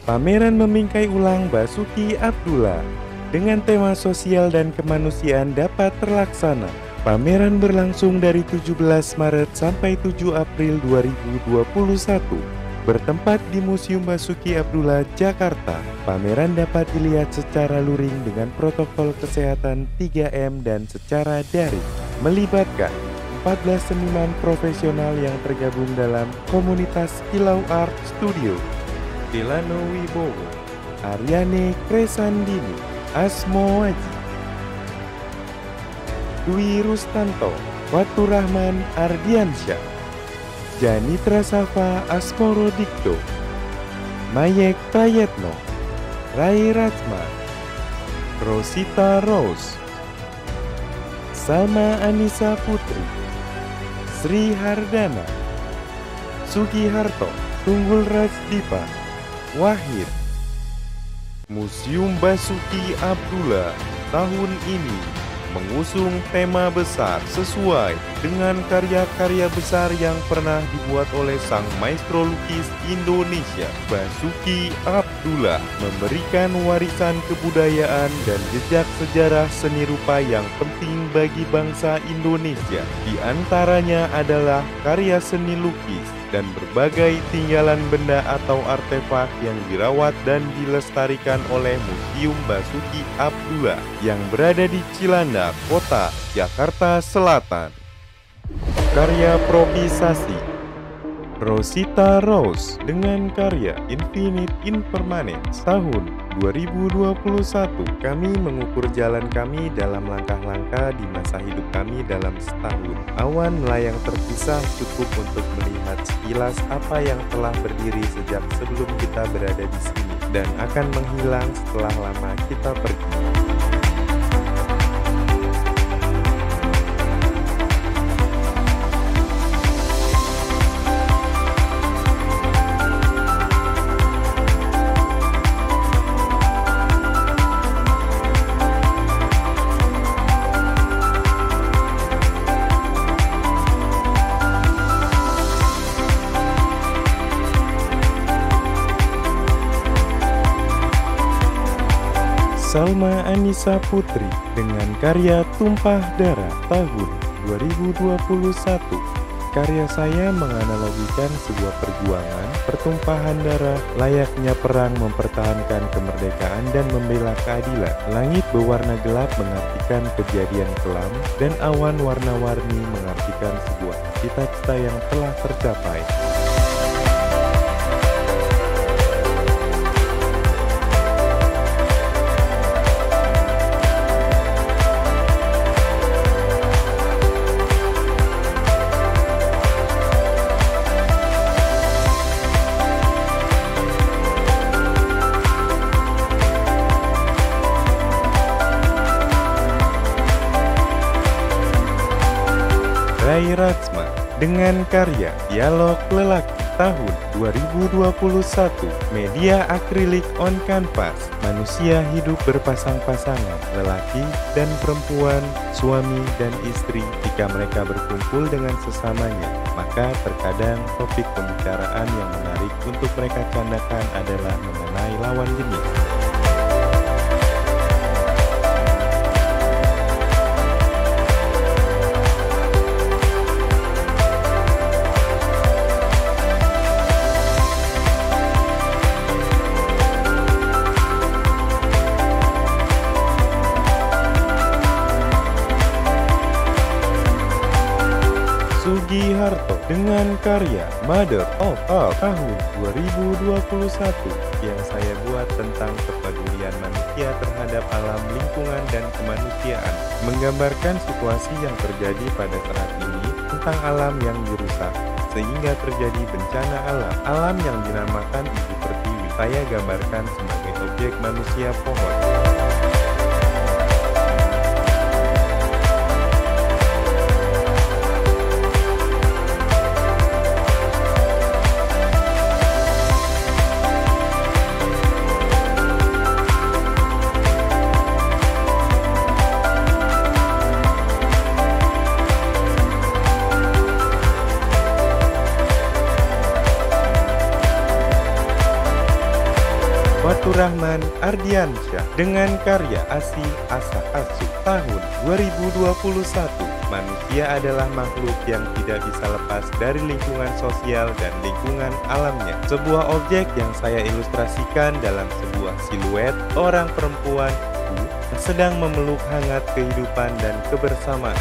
Pameran membingkai ulang Basuki Abdullah dengan tema sosial dan kemanusiaan dapat terlaksana. Pameran berlangsung dari 17 Maret sampai 7 April 2021. Bertempat di Museum Basuki Abdullah, Jakarta. Pameran dapat dilihat secara luring dengan protokol kesehatan 3M dan secara daring. Melibatkan 14 seniman profesional yang tergabung dalam komunitas Kilau Art Studio, Delano Wibowo, Aryani Kresandini, Asmo Waji, Dwi Rustanto, Fatur Rahman Ardiansyah, Janitra Safa Asmoro Dikto, Mayek Prayetno, Rai Rachma, Rosita Rose, Salma Anissa Putri, Sri Hardana, Sugiharto, Tunggul Rajdipa, Wahid. Museum Basuki Abdullah tahun ini mengusung tema besar sesuai dengan karya-karya besar yang pernah dibuat oleh sang maestro lukis Indonesia, Basuki Abdullah, memberikan warisan kebudayaan dan jejak sejarah seni rupa yang penting bagi bangsa Indonesia. Di antaranya adalah karya seni lukis dan berbagai tinggalan benda atau artefak yang dirawat dan dilestarikan oleh Museum Basuki Abdullah yang berada di Cilandak, Kota Jakarta Selatan. Karya improvisasi Rosita Rose dengan karya Infinite Impermanence tahun 2021. Kami mengukur jalan kami dalam langkah-langkah di masa hidup kami dalam setahun. Awan melayang terpisah cukup untuk melihat sekilas apa yang telah berdiri sejak sebelum kita berada di sini dan akan menghilang setelah lama kita pergi. Salma Anissa Putri dengan karya Tumpah Darah tahun 2021. Karya saya menganalogikan sebuah perjuangan, pertumpahan darah, layaknya perang mempertahankan kemerdekaan dan membela keadilan. Langit berwarna gelap mengartikan kejadian kelam, dan awan warna-warni mengartikan sebuah cita-cita yang telah tercapai. Rai Rachma dengan karya Dialog Lelaki tahun 2021. Media akrilik on canvas. Manusia hidup berpasang-pasangan, lelaki dan perempuan, suami dan istri. Jika mereka berkumpul dengan sesamanya, maka terkadang topik pembicaraan yang menarik untuk mereka candakan adalah mengenai lawan jenis. Sugiharto dengan karya Mother of All tahun 2021 yang saya buat tentang kepedulian manusia terhadap alam, lingkungan, dan kemanusiaan, menggambarkan situasi yang terjadi pada saat ini tentang alam yang dirusak sehingga terjadi bencana alam yang dinamakan Ibu Pertiwi. Saya gambarkan sebagai objek manusia pohon. Faturrahman Ardiansyah dengan karya Asih Asa Asuh tahun 2021. Manusia adalah makhluk yang tidak bisa lepas dari lingkungan sosial dan lingkungan alamnya. Sebuah objek yang saya ilustrasikan dalam sebuah siluet orang perempuan sedang memeluk hangat kehidupan dan kebersamaan.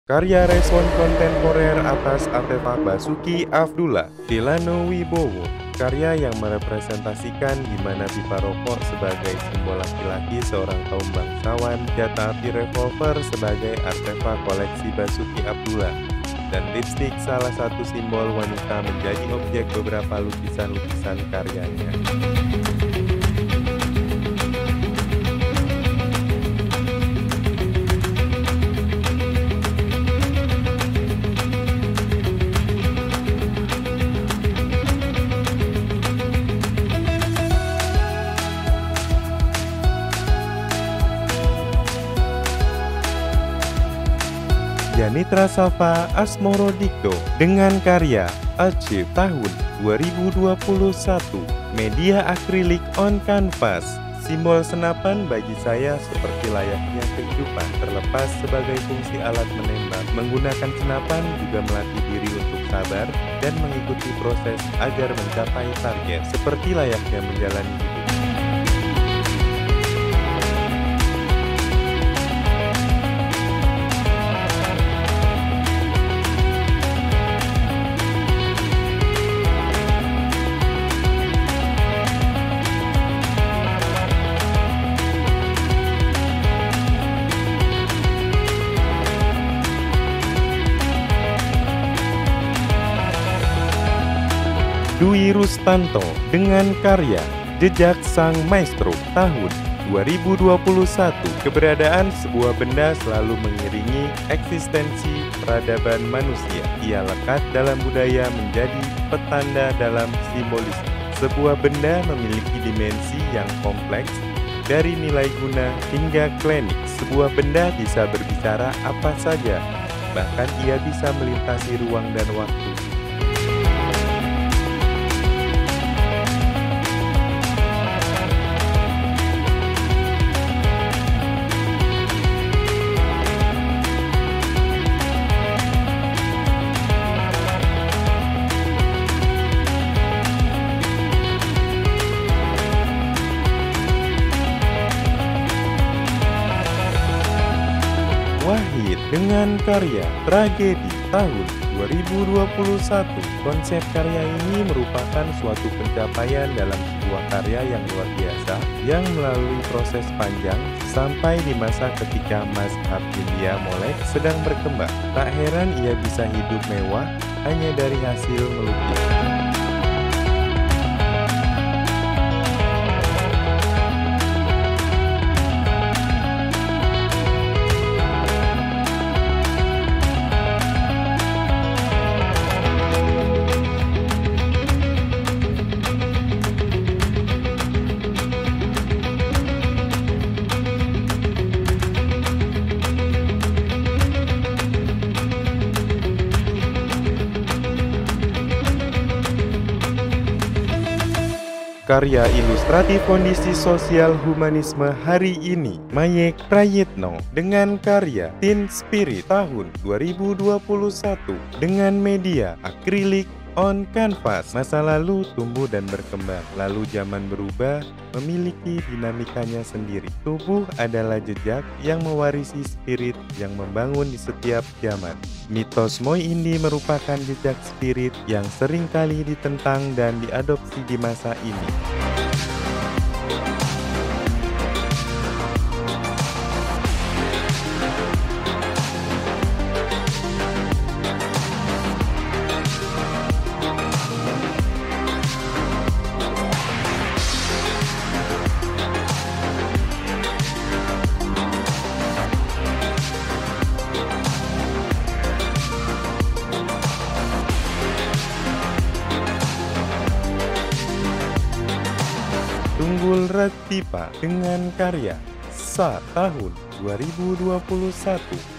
Karya respon kontemporer atas artefak Basuki Abdullah Delano Wibowo. Karya yang merepresentasikan di mana pipa rokok sebagai simbol laki-laki seorang kaum bangsawan, senjata api revolver sebagai artefak koleksi Basuki Abdullah, dan lipstik salah satu simbol wanita menjadi objek beberapa lukisan-lukisan karyanya. Janitra Safa Asmorodikto dengan karya Achieve tahun 2021. Media akrilik on canvas, simbol senapan bagi saya seperti layaknya kehidupan. Terlepas sebagai fungsi alat menembak, menggunakan senapan juga melatih diri untuk sabar dan mengikuti proses agar mencapai target, seperti layaknya menjalani hidup. Dwi Rustanto dengan karya Jejak Sang Maestro tahun 2021. Keberadaan sebuah benda selalu mengiringi eksistensi peradaban manusia. Ia lekat dalam budaya menjadi petanda dalam simbolisme. Sebuah benda memiliki dimensi yang kompleks, dari nilai guna hingga klinik. Sebuah benda bisa berbicara apa saja, bahkan ia bisa melintasi ruang dan waktu. Wahid dengan karya Tragedi tahun 2021. Konsep karya ini merupakan suatu pencapaian dalam sebuah karya yang luar biasa yang melalui proses panjang sampai di masa ketika mazhab India Molek sedang berkembang. Tak heran ia bisa hidup mewah hanya dari hasil melukis. Karya ilustratif kondisi sosial humanisme hari ini, Mayek Prayitno dengan karya Teen Spirit tahun 2021 dengan media akrilik on canvas. Masa lalu tumbuh dan berkembang, lalu zaman berubah, memiliki dinamikanya sendiri. Tubuh adalah jejak yang mewarisi spirit yang membangun di setiap zaman. Mitos Moi Indi merupakan jejak spirit yang seringkali ditentang dan diadopsi di masa ini. Timbul Ratipa dengan karya Sa tahun 2021.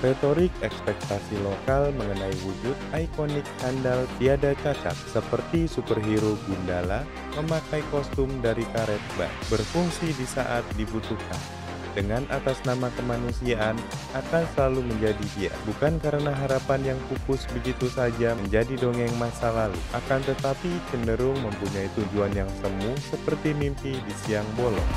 Retorik ekspektasi lokal mengenai wujud ikonik handal tiada cacat seperti superhero Gundala memakai kostum dari karet bak berfungsi di saat dibutuhkan. Dengan atas nama kemanusiaan akan selalu menjadi dia, bukan karena harapan yang pupus begitu saja menjadi dongeng masa lalu, akan tetapi cenderung mempunyai tujuan yang semu seperti mimpi di siang bolong.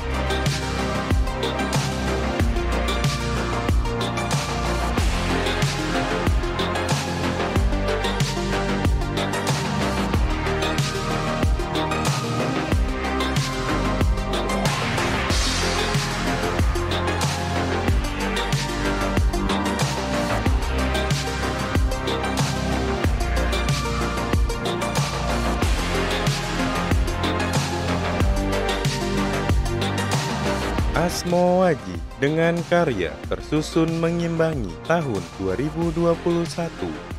Asmowaji dengan karya Tersusun Mengimbangi tahun 2021.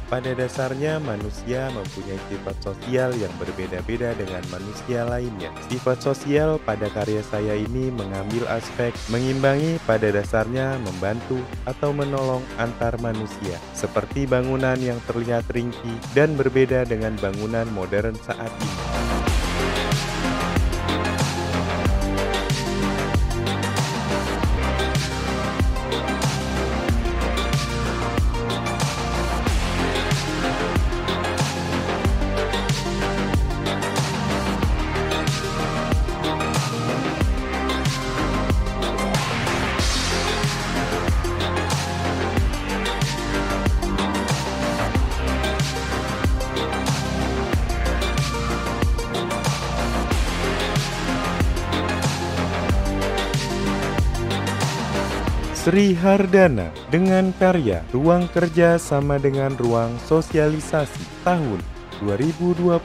Pada dasarnya manusia mempunyai sifat sosial yang berbeda-beda dengan manusia lainnya. Sifat sosial pada karya saya ini mengambil aspek mengimbangi, pada dasarnya membantu atau menolong antar manusia. Seperti bangunan yang terlihat ringkih dan berbeda dengan bangunan modern saat ini. Sri Hardana dengan karya Ruang Kerja sama dengan Ruang Sosialisasi tahun 2021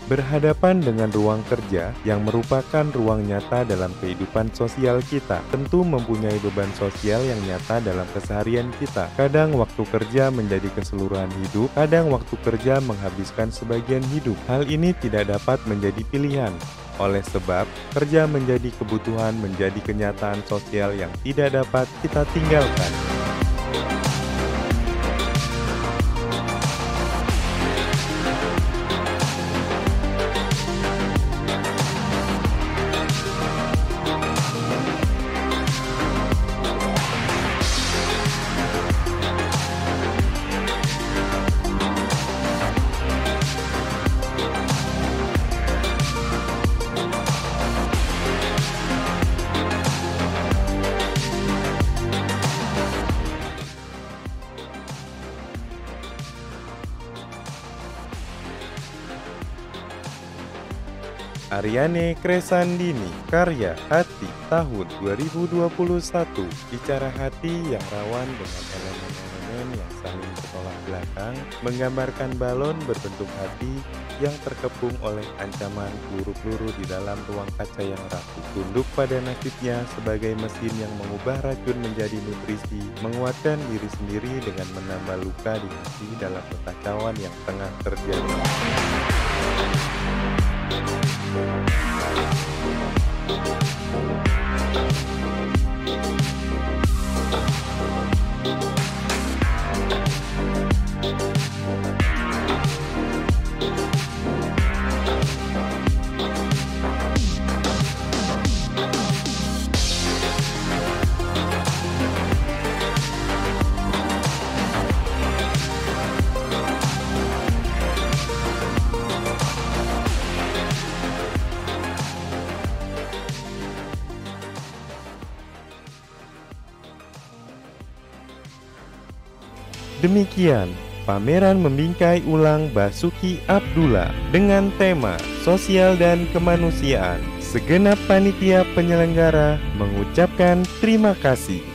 berhadapan dengan ruang kerja yang merupakan ruang nyata dalam kehidupan sosial kita, tentu mempunyai beban sosial yang nyata dalam keseharian kita. Kadang waktu kerja menjadi keseluruhan hidup, kadang waktu kerja menghabiskan sebagian hidup. Hal ini tidak dapat menjadi pilihan. Oleh sebab, kerja menjadi kebutuhan, menjadi kenyataan sosial yang tidak dapat kita tinggalkan. Ariane Kresandini, karya Hati tahun 2021. Bicara hati yang rawan dengan elemen-elemen yang saling bertolak belakang, menggambarkan balon berbentuk hati yang terkepung oleh ancaman peluru-peluru di dalam ruang kaca yang rapuh. Tunduk pada nasibnya sebagai mesin yang mengubah racun menjadi nutrisi, menguatkan diri sendiri dengan menambah luka di hati dalam kekacauan yang tengah terjadi. Demikian pameran membingkai ulang Basuki Abdullah dengan tema sosial dan kemanusiaan. Segenap panitia penyelenggara mengucapkan terima kasih.